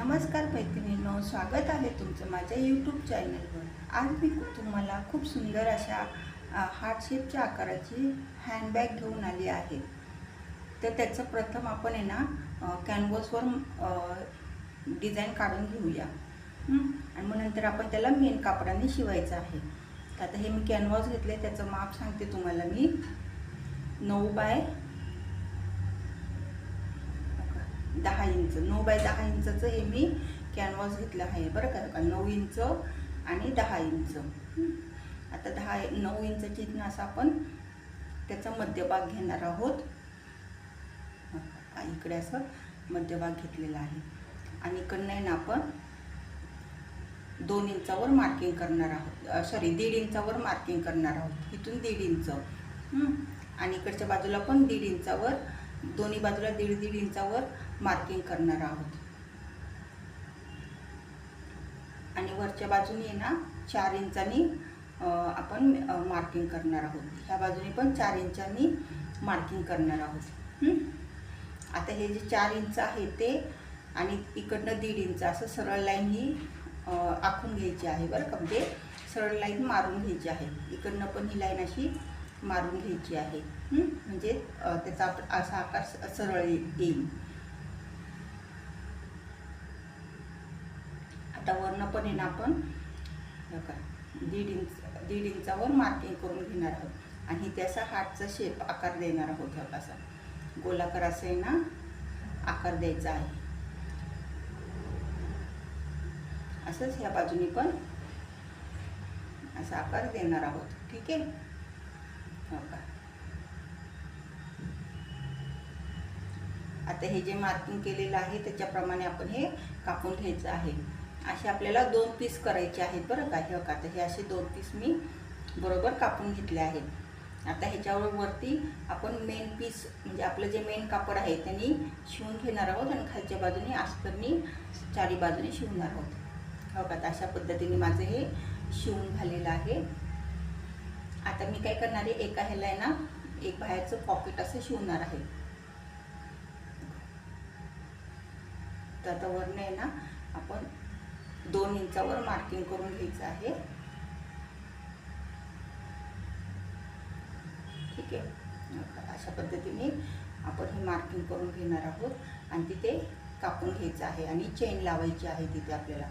नमस्कार मैत्रिणींनो, स्वागत आहे तुमचं माझ्या यूट्यूब चॅनलवर। आज मी तुम्हाला खूप सुंदर अशा हार्ट शेपच्या आकाराची हँडबॅग घेऊन आली आहे। तर त्याचं प्रथम आपण आहे ना कॅनव्हासवर डिझाईन काढून घेऊया आणि मग नंतर आपण त्याला मेन कापडाने शिवायचं आहे। तर आता हे मी कॅनव्हास घेतले, त्याचं माप सांगते तुम्हाला मी 9 बाय 10 इंच 9 बाय 10 इंचचं हे मी कॅनव्हास घेतलं आहे बरं का। 9 इंच आणि 10 इंच। आता 9 इंचची असं आपण त्याचा मध्यभाग घेणार आहोत। इकडे असं मध्यभाग घेतलेला आहे आणि इकडनं आहे ना आपण 2 इंचावर मार्किंग करणार आहोत, सॉरी 1.5 इंचावर मार्किंग करणार आहोत। इथून 1.5 इंच आणि इकडच्या बाजूला पण 1.5 इंचावर, दोन्ही बाजूला 1.5 इंचावर मार्किंग करणार आहोत। आणि वरच्या बाजूने ना 4 इंचांनी आपण मार्किंग करणार आहोत। ह्या बाजूने पण 4 इंचांनी मार्किंग करणार आहोत। आता हे जे 4 इंच आहे ते आणि इकडनं 1.5 इंच असं सरळ लाईन ही आखून घ्यायची आहे बरं का। म्हणजे सरळ लाईन मारून घ्यायची आहे, इकडनं पण ही लाईन अशी मारून घ्यायची आहे, म्हणजे त्याचा असा आकार सरळ येईल। आता वरनं पण आहे ना आपण बघा 1.5 इंचावर मार्किंग करून घेणार आहोत आणि त्याचा हार्टचा शेप आकार देणार आहोत। असा गोलाकार असं आहे ना आकार द्यायचा आहे। असंच ह्या बाजूने पण असा आकार देणार आहोत, ठीक आहे। आता हे जे मार्किंग केलेलं आहे त्याच्याप्रमाणे आपण हे कापून घ्यायचं आहे। असे आपल्याला 2 पीस करायचे आहेत बरं का। हे बघा, आता हे असे 2 पीस मी बरोबर कापून घेतले आहेत। आता ह्याच्यावर वरती आपण मेन पीस म्हणजे आपलं जे मेन कापड आहे त्यांनी शिवून घेणार आहोत आणि खालच्या बाजूने अस्तरनी चारी बाजूने शिवणार आहोत। हो का, अशा पद्धतीने माझं हे शिवून झालेलं आहे। आता मी काय करणार आहे, एका ह्याला आहे ना एक बाहेरचं पॉकेट असं शिवणार आहे। तर आता वरनं आहे ना आपण 2 इंचावर मार्किंग करून घ्यायचं आहे, ठीक आहे। अशा पद्धतीने आपण ही मार्किंग करून घेणार आहोत आणि तिथे कापून घ्यायचं आहे आणि चेन लावायची आहे। तिथे आपल्याला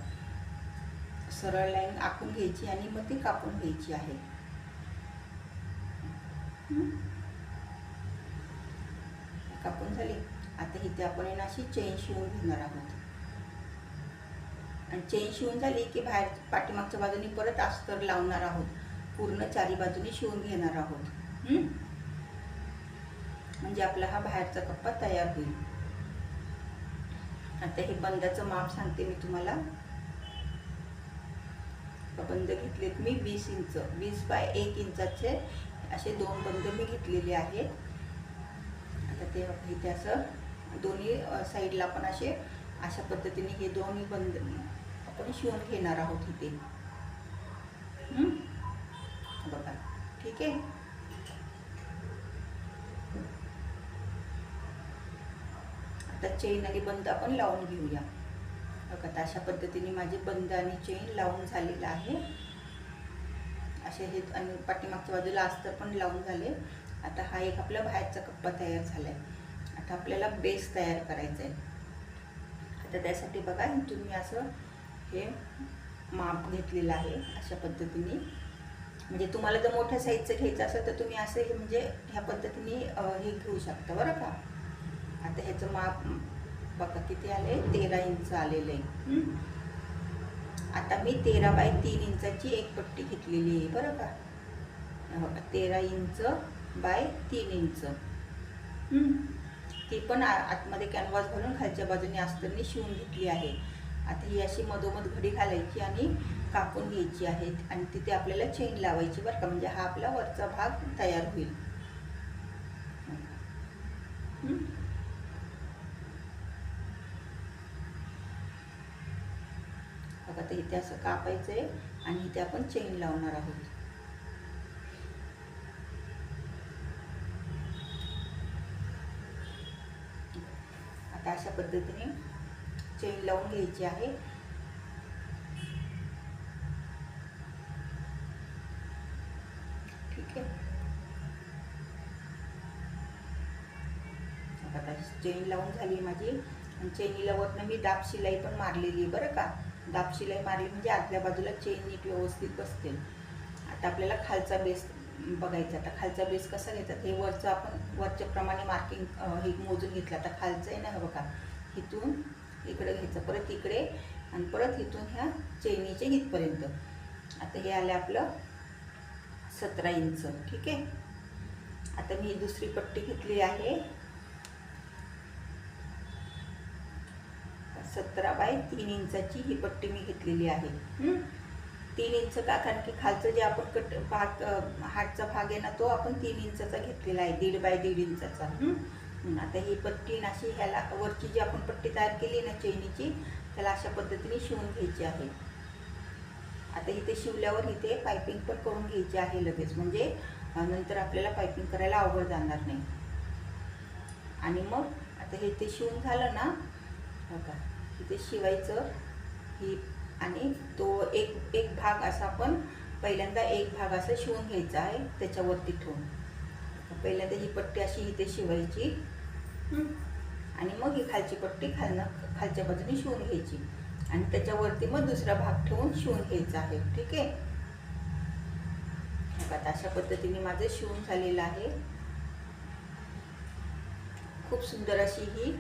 सरळ लाईन आखून घ्यायची आणि मग ती कापून घ्यायची आहे। कापून झाली। आता इथे आपण अशी चेन शिवून घेणार आहोत आणि चेन शिवून झाली की बाहेर पाठीमागच्या बाजूने परत अस्तर लावणार आहोत, पूर्ण चारी बाजूने शिवून घेणार आहोत, म्हणजे आपला हा बाहेरचा कप्पा तयार होईल। आता हे बंदाचं माप सांगते मी तुम्हाला। बंद घेतलेत मी 20 इंच, 20 बाय 1 इंचाचे असे 2 बंद मी घेतलेले आहेत। आता ते इथे असं दोन्ही साईडला पण अशा पद्धतीने हे दोन्ही बंद आपण शिवून घेणार आहोत इथे, बघा, ठीक आहे। आता चेन आणि बंद आपण लावून घेऊया बघा। अशा पद्धतीने माझे बंद आणि चेन लावून झालेलं आहे। असे हे आणि पाठीमागच्या बाजूला अस्तर पण लावून झाले। आता हा एक आपला बाहेरचा कप्पा तयार झालाय। आता आपल्याला बेस तयार करायचा आहे। आता त्यासाठी बघा तुम्ही असं हे माप घेतलेलं आहे अशा पद्धतीने। म्हणजे तुम्हाला जर मोठ्या साईजचं घ्यायचं असेल तर तुम्ही असं हे म्हणजे ह्या पद्धतीने हे घेऊ शकता बरं का। आता ह्याचं माप बघा किती आले, 13 इंच आलेलं आहे। आता मी 13 बाय 3 इंचाची एक पट्टी घेतलेली आहे बरं का। 13 इंच बाय 3 इंच, ती पण आतमध्ये कॅनव्हास घालून खालच्या बाजूने अस्तरने शिवून घेतली आहे। आता ही अशी मधोमध घडी घालायची आणि कापून घ्यायची आहे आणि तिथे आपल्याला चेन लावायची बरं का, म्हणजे हा आपला वरचा भाग तयार होईल। आता इथे असं कापायचं आहे आणि इथे आपण चेन लावणार आहोत। आता अशा पद्धतीने चेन लावून घ्यायची आहे. ठीक आहे. आता चेन लावून झाली माझी आणि चेनीला वरनं मी दाब शिलाई पण मारलेली आहे बरं का. दाब शिलाई मारली म्हणजे आतल्या बाजूला चेन नीट व्यवस्थित बसते. आता आपल्याला खालचा बेस बघायचा. आता खालचा बेस कसा घेतात हे वरचं आपण वरच्या प्रमाणे मार्किंग हे मोजून घेतलं. आता खालचं आहे ना बघा, इथून इकडे घ्यायचं, परत इकडे आणि परत इथून ह्या चेनीच्या इथपर्यंत. आता हे आलं आपलं 17 इंच. ठीक आहे. आता मी दुसरी पट्टी घेतली आहे 17 बाय 3 इंचाची ही पट्टी मी घेतलेली आहे. 3 इंच का, कारण की खालचं जे आपण भाग हातचा भाग आहे ना तो आपण 3 इंचाचा घेतलेला आहे, 1.5 बाय 1.5 इंचाचा. आता ही पट्टी अशी ह्याला वरची जी आपण पट्टी तयार केली ना चेनीची, त्याला अशा पद्धतीने शिवून घ्यायची आहे. आता इथे शिवल्यावर इथे पायपिंग पण करून घ्यायची आहे लगेच, म्हणजे नंतर आपल्याला पायपिंग करायला अवघड जाणार नाही. आणि मग आता हे इथे शिवून झालं ना बघा, इथे शिवायचं ही आणि तो एक भाग असा आपण पहिल्यांदा एक भाग असं शिवून घ्यायचा आहे त्याच्यावरती ठेवून. पहिल्यांदा ही पट्टी अशी इथे शिवायची आणि मग ही खालची पट्टी खालच्या बाजूने शिवून घ्यायची आणि त्याच्यावरती मग दुसरा भाग ठेवून शिवून घ्यायचा आहे. ठीक आहे. आता अशा पद्धतीने माझं शिवून झालेलं आहे. खूप सुंदर अशी ही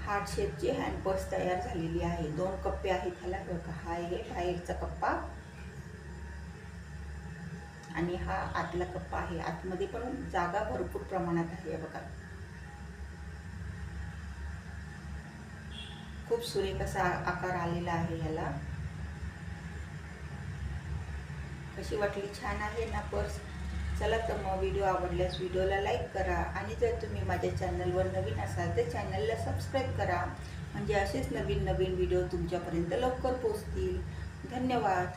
हार्ट शेपची हँड पर्स तयार झालेली आहे. 2 कप्पे आहेत ह्याला बघा. हा आहे बाहेरचा कप्पा आणि हा आतला कप्पा आहे. आतमध्ये पण जागा भरपूर प्रमाणात आहे बघा. खूप सुरेख असा आकार आलेला आहे ह्याला. कशी वाटली? छान आहे ना पर्स? चला तर मग व्हिडिओ आवडल्यास व्हिडिओला लाईक करा आणि जर तुम्ही माझ्या चॅनलवर नवीन असाल तर चॅनलला सबस्क्राईब करा, म्हणजे असेच नवीन नवीन व्हिडिओ तुमच्यापर्यंत लवकर पोहोचतील. धन्यवाद.